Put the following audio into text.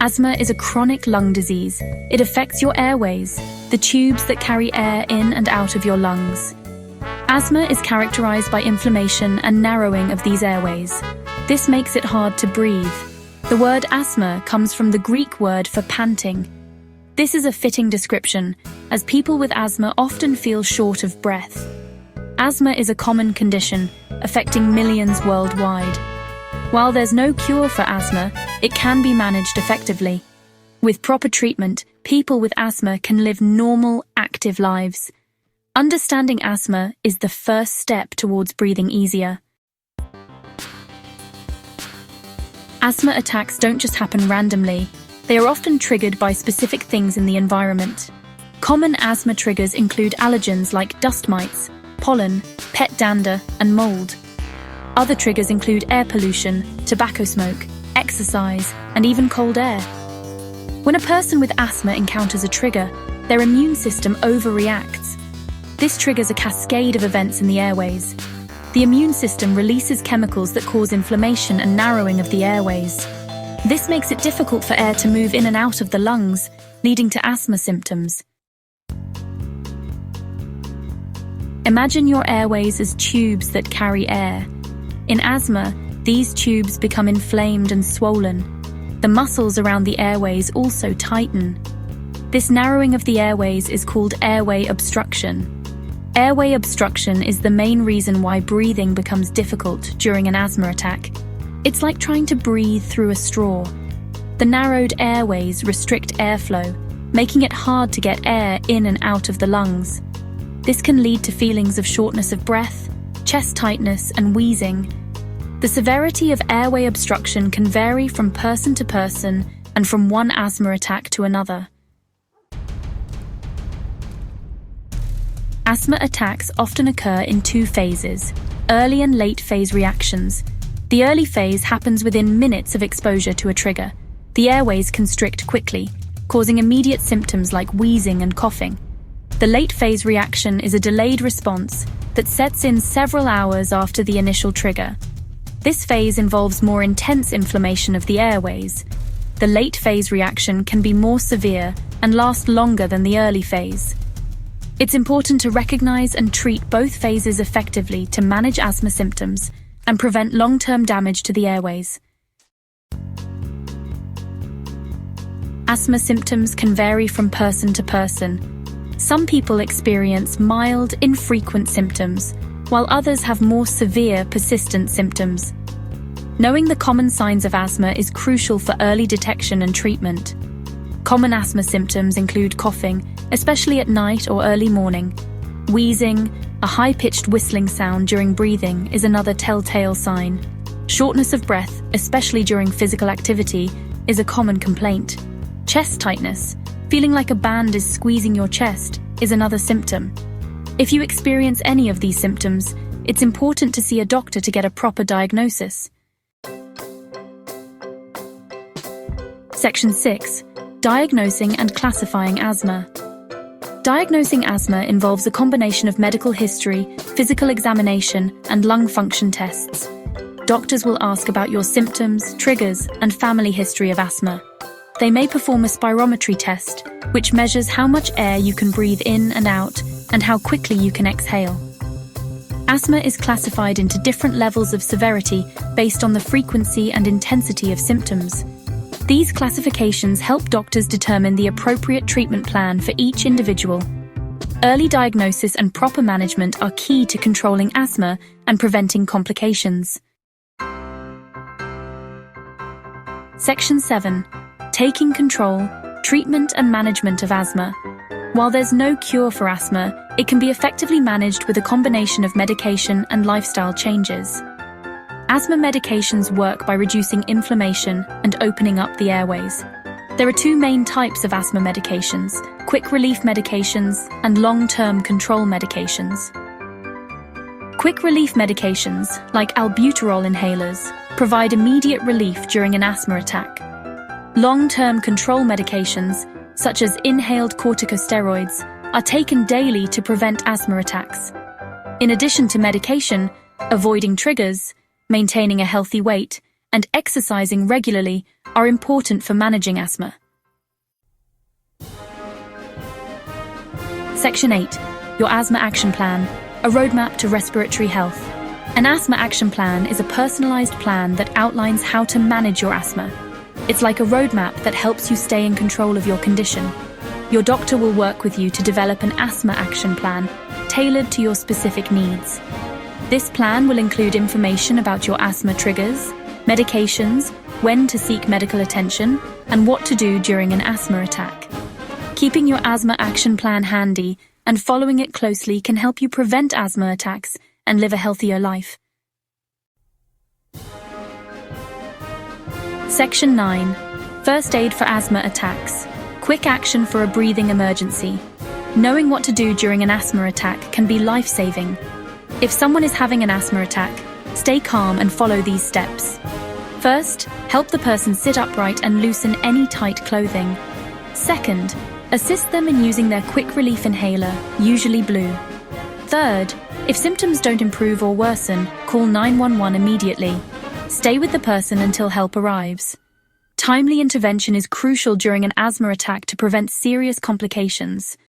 Asthma is a chronic lung disease. It affects your airways, the tubes that carry air in and out of your lungs. Asthma is characterized by inflammation and narrowing of these airways. This makes it hard to breathe. The word asthma comes from the Greek word for panting. This is a fitting description, as people with asthma often feel short of breath. Asthma is a common condition, affecting millions worldwide. While there's no cure for asthma, it can be managed effectively. With proper treatment, people with asthma can live normal, active lives. Understanding asthma is the first step towards breathing easier. Asthma attacks don't just happen randomly. They are often triggered by specific things in the environment. Common asthma triggers include allergens like dust mites, pollen, pet dander, and mold. Other triggers include air pollution, tobacco smoke, exercise, and even cold air. When a person with asthma encounters a trigger, their immune system overreacts. This triggers a cascade of events in the airways. The immune system releases chemicals that cause inflammation and narrowing of the airways. This makes it difficult for air to move in and out of the lungs, leading to asthma symptoms. Imagine your airways as tubes that carry air. In asthma, these tubes become inflamed and swollen. The muscles around the airways also tighten. This narrowing of the airways is called airway obstruction. Airway obstruction is the main reason why breathing becomes difficult during an asthma attack. It's like trying to breathe through a straw. The narrowed airways restrict airflow, making it hard to get air in and out of the lungs. This can lead to feelings of shortness of breath, chest tightness, and wheezing. The severity of airway obstruction can vary from person to person and from one asthma attack to another. Asthma attacks often occur in two phases, early and late phase reactions. The early phase happens within minutes of exposure to a trigger. The airways constrict quickly, causing immediate symptoms like wheezing and coughing. The late phase reaction is a delayed response that sets in several hours after the initial trigger. This phase involves more intense inflammation of the airways. The late phase reaction can be more severe and last longer than the early phase. It's important to recognize and treat both phases effectively to manage asthma symptoms and prevent long-term damage to the airways. Asthma symptoms can vary from person to person. Some people experience mild, infrequent symptoms, while others have more severe, persistent symptoms. Knowing the common signs of asthma is crucial for early detection and treatment. Common asthma symptoms include coughing, especially at night or early morning. Wheezing, a high-pitched whistling sound during breathing, is another telltale sign. Shortness of breath, especially during physical activity, is a common complaint. Chest tightness, feeling like a band is squeezing your chest, is another symptom. If you experience any of these symptoms, it's important to see a doctor to get a proper diagnosis. Section 6. Diagnosing and classifying asthma. Diagnosing asthma involves a combination of medical history, physical examination, and lung function tests. Doctors will ask about your symptoms, triggers, and family history of asthma. They may perform a spirometry test, which measures how much air you can breathe in and out, and how quickly you can exhale. Asthma is classified into different levels of severity based on the frequency and intensity of symptoms. These classifications help doctors determine the appropriate treatment plan for each individual. Early diagnosis and proper management are key to controlling asthma and preventing complications. Section 7. Taking control, treatment and management of asthma. While there's no cure for asthma, it can be effectively managed with a combination of medication and lifestyle changes. Asthma medications work by reducing inflammation and opening up the airways. There are two main types of asthma medications: quick relief medications and long-term control medications. Quick relief medications, like albuterol inhalers, provide immediate relief during an asthma attack. Long-term control medications, such as inhaled corticosteroids, are taken daily to prevent asthma attacks. In addition to medication, avoiding triggers, maintaining a healthy weight, and exercising regularly are important for managing asthma. Section 8. Your Asthma Action Plan, a roadmap to respiratory health. An asthma action plan is a personalized plan that outlines how to manage your asthma. It's like a roadmap that helps you stay in control of your condition. Your doctor will work with you to develop an asthma action plan tailored to your specific needs. This plan will include information about your asthma triggers, medications, when to seek medical attention, and what to do during an asthma attack. Keeping your asthma action plan handy and following it closely can help you prevent asthma attacks and live a healthier life. Section 9. First aid for asthma attacks. Quick action for a breathing emergency. Knowing what to do during an asthma attack can be life-saving. If someone is having an asthma attack, stay calm and follow these steps. First, help the person sit upright and loosen any tight clothing. Second, assist them in using their quick relief inhaler, usually blue. Third, if symptoms don't improve or worsen, call 911 immediately. Stay with the person until help arrives. Timely intervention is crucial during an asthma attack to prevent serious complications.